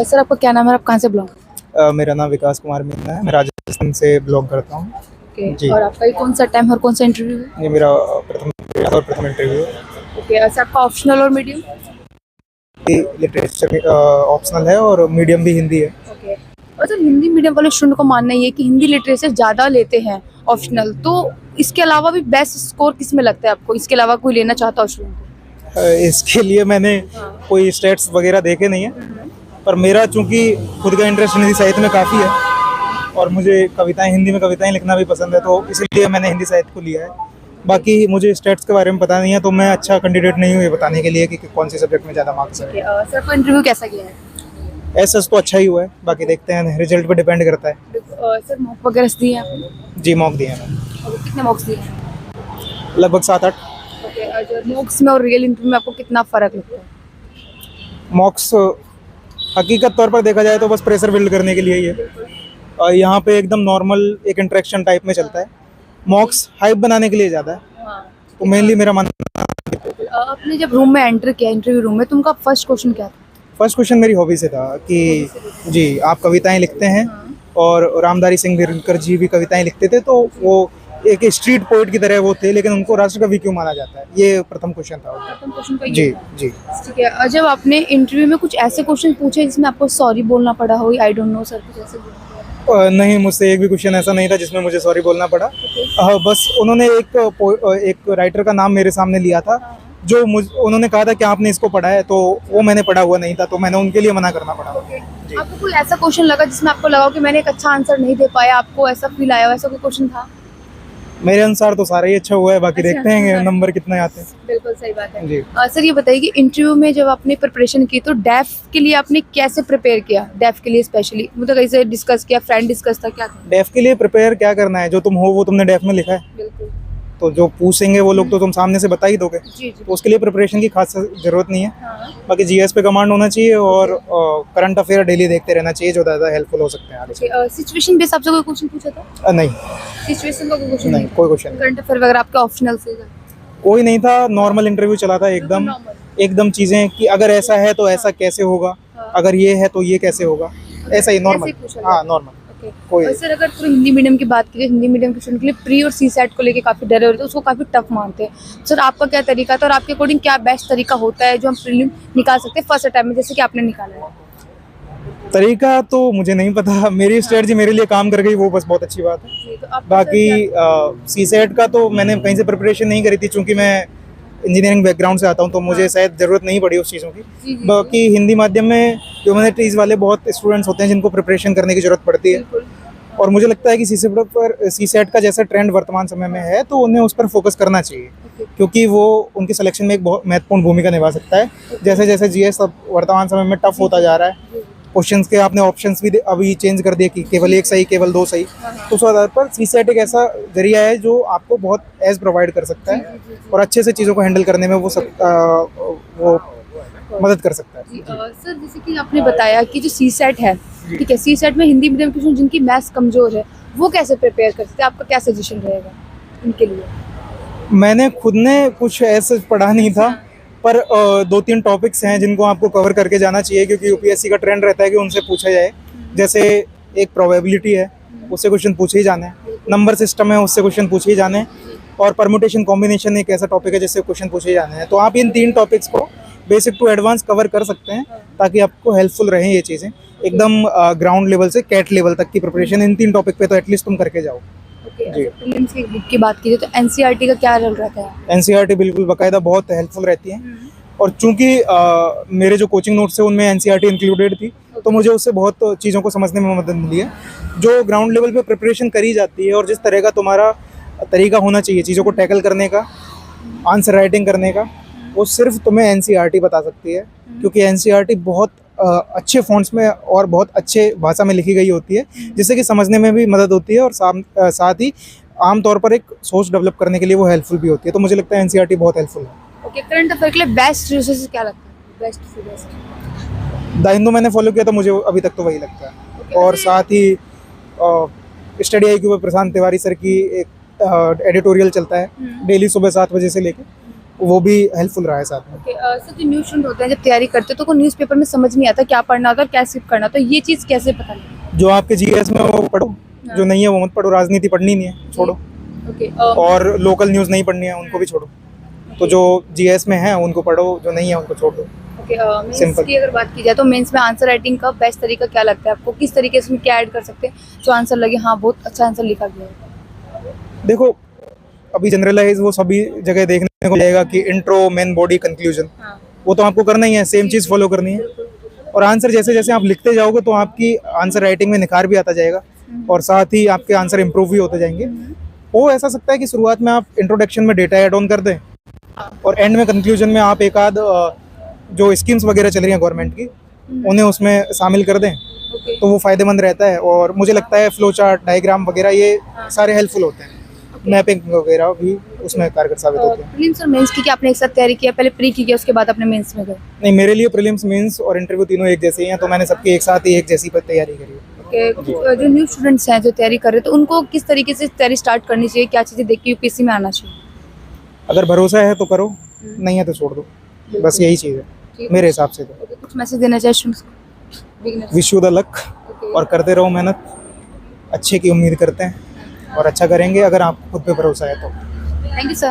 Sir आपका क्या नाम है, आप कहाँ से बिलोंग? मेरा नाम विकास कुमार मीना है। मैं राजस्थान से बिलोंग करता हूँ। ओके, जी। और आपका ये कौन सा टाइम और कौन सा इंटरव्यू है? ये मेरा प्रथम इंटरव्यू है। ओके, सर आपका ऑप्शनल और मीडियम? लिटरेचर ऑप्शनल है और मीडियम भी हिंदी है। ओके, और सर हिंदी मीडियम वाले स्टूडेंट को मानना ये है कि हिंदी लिटरेचर ज़्यादा लेते हैं ऑप्शनल, तो इसके अलावा भी बेस्ट स्कोर किस में लगता है आपको? इसके अलावा कोई लेना चाहता हो स्टूडेंट को? इसके लिए मैंने कोई स्टेट्स वगैरह देखे नहीं है, पर मेरा चूंकि खुद का इंटरेस्ट हिंदी साहित्य में काफ़ी है और मुझे हिंदी में कविताएं लिखना भी पसंद है, तो इसलिए मैंने हिंदी साहित्य को लिया है। बाकी मुझे स्टेट्स के बारे में पता नहीं है, तो मैं अच्छा कैंडिडेट नहीं हूँ ये बताने के लिए कि कौन सी सब्जेक्ट में ज़्यादा मार्क्स है। सर आपका इंटरव्यू कैसा गया है? एसएस तो अच्छा ही हुआ है, बाकी देखते हैं, रिजल्ट पे डिपेंड करता है। सर मॉक वगैरह दिए हैं आपने? जी, मॉक दिए हैं मैंने। और कितने मॉक्स दिए हैं? लगभग 7-8 ओके, मॉक्स में और रियल इंटरव्यू में आपको कितना फ़र्क लगता है? मॉक्स हकीकत तौर पर देखा जाए तो बस प्रेशर बिल्ड करने के लिए ही है, और यहाँ पे एकदम नॉर्मल एक इंटरेक्शन टाइप में चलता है। मॉक्स हाइप बनाने के लिए ज़्यादा है, तो मेनली मेरा मानना। आपने जब रूम में एंटर किया इंटरव्यू रूम में, तो उनका फर्स्ट क्वेश्चन क्या था? फर्स्ट क्वेश्चन मेरी हॉबी से था कि जी आप कविताएं लिखते हैं, और रामधारी सिंह दिनकर जी भी कविताएं लिखते थे, तो वो एक स्ट्रीट पोइट की तरह वो थे, लेकिन उनको राष्ट्रकवि क्यों माना जाता है, ये प्रथम क्वेश्चन था। प्रथम क्वेश्चन का जी ये था। जी। ठीक है, और जब आपने इंटरव्यू में कुछ ऐसे क्वेश्चन पूछे जिसमें आपको सॉरी बोलना पड़ा हो, आई डोंट नो सर, कुछ ऐसे बोलना पड़ा? नहीं, मुझसे एक भी क्वेश्चन ऐसा नहीं था जिसमें मुझे सॉरी बोलना पड़ा। बस उन्होंने एक राइटर का नाम मेरे सामने लिया था, जो उन्होंने कहा था कि आपने इसको पढ़ा है, तो वो मैंने पढ़ा हुआ नहीं था, तो मैंने उनके लिए मना करना पड़ा। आपको कोई ऐसा क्वेश्चन लगा जिसमें आपको लगा कि मैंने एक अच्छा आंसर नहीं दे पाया, आपको ऐसा फील आया, वैसा कोई क्वेश्चन था? मेरे अनुसार तो सारा ही अच्छा हुआ है, बाकी देखते हैं नंबर कितने आते हैं। बिल्कुल सही बात है जी। सर ये बताइए कि इंटरव्यू में जब आपने प्रिपरेशन की, तो डेफ के लिए आपने कैसे प्रिपेयर किया? डेफ के लिए स्पेशली मतलब कैसे डिस्कस किया, फ्रेंड डिस्कस था, क्या था? डेफ के लिए प्रिपेयर क्या करना है, जो तुम हो वो तुमने डेफ में लिखा है, बिल्कुल। तो जो पूछेंगे वो लोग तो तुम सामने से बता ही दोगे, जी जी। तो उसके लिए प्रिपरेशन की खास जरूरत नहीं है। हाँ। बाकी जीएस पे कमांड होना चाहिए, और करंट अफेयर डेली देखते रहना चाहिए, जो ज़्यादा हेल्पफुल हो सकते हैं आगे। सिचुएशन बेस आपसे कोई क्वेश्चन पूछा था? नहीं, सिचुएशन का कोई क्वेश्चन नहीं, कोई क्वेश्चन नहीं, करंट अफेयर वगैरह आपके ऑप्शनल से था? कोई नहीं था। नॉर्मल इंटरव्यू चला था, एकदम चीज़ें कि अगर ऐसा है तो ऐसा कैसे होगा, अगर ये है तो ये कैसे होगा, ऐसा ही नॉर्मल। हाँ, नॉर्मल। कोई और सर अगर पूरी हिंदी मीडियम की बात करें, हिंदी मीडियम के स्टूडेंट के लिए प्री और सी सेट को लेके काफ़ी डरे होते हैं, उसको काफ़ी टफ मानते हैं। सर आपका क्या तरीका था, और आपके अकॉर्डिंग क्या बेस्ट तरीका होता है जो हम प्रीलिम निकाल सकते हैं फर्स्ट अटैम्प्ट में, जैसे कि आपने निकाला है? तरीका तो मुझे नहीं पता, मेरी स्ट्रेटजी मेरे लिए काम कर गई, वो बस बहुत अच्छी बात है। तो बाकी सी सेट का तो मैंने कहीं से प्रिपरेशन नहीं करी थी, चूंकि मैं इंजीनियरिंग बैकग्राउंड से आता हूँ, तो मुझे शायद ज़रूरत नहीं पड़ी उस चीज़ों की। बाकी हिंदी माध्यम में ह्यूमैनिटीज़ वाले बहुत स्टूडेंट्स होते हैं जिनको प्रिपरेशन करने की ज़रूरत पड़ती है, और मुझे लगता है कि सी सेट का जैसा ट्रेंड वर्तमान समय में है, तो उन्हें उस पर फोकस करना चाहिए, क्योंकि वो उनके सिलेक्शन में एक बहुत महत्वपूर्ण भूमिका निभा सकता है। जैसे जैसे जीएस अब वर्तमान समय में टफ होता जा रहा है, क्वेश्चंस के आपने ऑप्शंस भी अभी चेंज कर दिए कि केवल एक सही, केवल 2 सही, तो उस आधार पर सी सेट एक ऐसा जरिया है जो आपको बहुत एज प्रोवाइड कर सकता है, और अच्छे से चीज़ों को हैंडल करने में वो मदद कर सकता है। सर जैसे कि आपने बताया कि जो सी सेट है, ठीक है, सी सेट में हिंदी मीडियम के स्टूडेंट जिनकी मैथ्स कमजोर है, वो कैसे प्रिपेयर कर सकते हैं? आपका क्या सजेशन रहेगा उनके लिए? मैंने खुद ने कुछ ऐसे पढ़ा नहीं था, पर 2-3 टॉपिक्स हैं जिनको आपको कवर करके जाना चाहिए, क्योंकि यूपीएससी का ट्रेंड रहता है कि उनसे पूछा जाए। जैसे एक प्रोबेबिलिटी है, उससे क्वेश्चन पूछे ही जाने, नंबर सिस्टम है, उससे क्वेश्चन पूछे ही जाने, और परमुटेशन कॉम्बिनेशन एक ऐसा टॉपिक है जिससे क्वेश्चन पूछे ही जाने हैं। तो आप इन 3 टॉपिक्स को बेसिक टू एडवांस कवर कर सकते हैं, ताकि आपको हेल्पफुल रहें ये चीज़ें। एकदम ग्राउंड लेवल से कैट लेवल तक की प्रिपरेशन इन 3 टॉपिक पे तो एटलीस्ट तुम करके जाओ। जी। प्रीलिम्स की बुक की बात कीजिए तो एनसीईआरटी का क्या रोल रहता है? एनसीईआरटी बिल्कुल बाकायदा बहुत हेल्पफुल रहती है, और चूंकि मेरे जो कोचिंग नोट्स है उनमें एनसीईआरटी इंक्लूडेड थी, तो मुझे उससे बहुत चीज़ों को समझने में मदद मिली है। जो ग्राउंड लेवल पे प्रिपरेशन करी जाती है, और जिस तरह का तुम्हारा तरीका होना चाहिए चीज़ों को टैकल करने का, आंसर राइटिंग करने का, वो सिर्फ तुम्हें एनसीईआरटी बता सकती है, क्योंकि एनसीईआरटी बहुत अच्छे फॉन्ट्स में और बहुत अच्छे भाषा में लिखी गई होती है, जिससे कि समझने में भी मदद होती है, और साथ ही आमतौर पर एक सोच डेवलप करने के लिए वो हेल्पफुल भी होती है। तो मुझे लगता है एनसीईआरटी बहुत हेल्पफुल है। ओके, करंट अफेयर के लिए बेस्ट रिसोर्सेज क्या लगता है? बेस्ट से बेस्ट द हिंदू मैंने फॉलो किया, तो मुझे अभी तक तो वही लगता है। और साथ ही स्टडी आईक्यू पे प्रशांत तिवारी सर की एक एडिटोरियल चलता है डेली सुबह 7 बजे से लेकर, वो भी हेल्पफुल रहा है साथ में। सर जो न्यूज़ स्टूडेंट होते हैं जब तैयारी करते हैं तो उनको न्यूज़पेपर में समझ नहीं आता क्या पढ़ना होता है और क्या स्किप करना होता है, ये चीज़ कैसे पता लगे? जो आपके जीएस में वो पढ़ो, जो नहीं है वो मत पढ़ो, राजनीति पढ़नी नहीं है छोड़ो, ओके और लोकल न्यूज़ नहीं पढ़नी है उनको भी छोड़ो। तो जो जीएस में है उनको पढ़ो, जो नहीं है उनको छोड़ दो। Okay mains Simple. की अगर बात की जाए तो मेंस में आंसर राइटिंग का बेस्ट तरीका क्या लगता है आपको? किस तरीके से क्या ऐड कर सकते हैं जो आंसर लगे हाँ बहुत अच्छा आंसर लिखा गया है? देखो अभी जनरलाइज वो सभी जगह देखने को मिलेगा कि इंट्रो, मेन बॉडी, कंक्लूजन, हाँ वो तो आपको करना ही है, सेम चीज़ फॉलो करनी है। और आंसर जैसे जैसे आप लिखते जाओगे तो आपकी आंसर राइटिंग में निखार भी आता जाएगा और साथ ही आपके आंसर इंप्रूव भी होते जाएंगे। हो ऐसा सकता है कि शुरुआत में आप इंट्रोडक्शन में डेटा ऐड ऑन कर दें और एंड में कंक्लूजन में आप एक आध जो स्कीम्स वगैरह चल रही हैं गवर्नमेंट की उन्हें उसमें शामिल कर दें, ओके तो वो फ़ायदेमंद रहता है। और मुझे लगता है फ्लो चार्ट, डायग्राम वगैरह ये सारे हेल्पफुल होते हैं, मैपिंग वगैरह भी उसमें कारगर साबित होते हैं। प्रीलिम्स और मेंस की क्या आपने एक साथ तैयारी किया, पहले प्री की उसके बाद अपने मेंस में गए? नहीं, मेरे लिए प्रीलिम्स, मेंस और इंटरव्यू तीनों एक जैसे ही हैं, तो मैंने सबकी एक साथ ही एक जैसी पर तैयारी करी है। ओके जो न्यू स्टूडेंट्स हैं जो तैयारी कर रहे हैं तो उनको किस तरीके से तैयारी स्टार्ट करनी चाहिए, क्या चीज़ें देख के यूपीएससी में आना चाहिए? अगर भरोसा है तो करो, नहीं है तो छोड़ दो, बस यही चीज़ है मेरे हिसाब से। तो कुछ मैसेज देना चाहिए स्टूडेंट्स को? विश यू द लक, और करते रहो मेहनत, अच्छे की उम्मीद करते हैं और अच्छा करेंगे अगर आपको खुद पे भरोसा है तो। Thank you sir.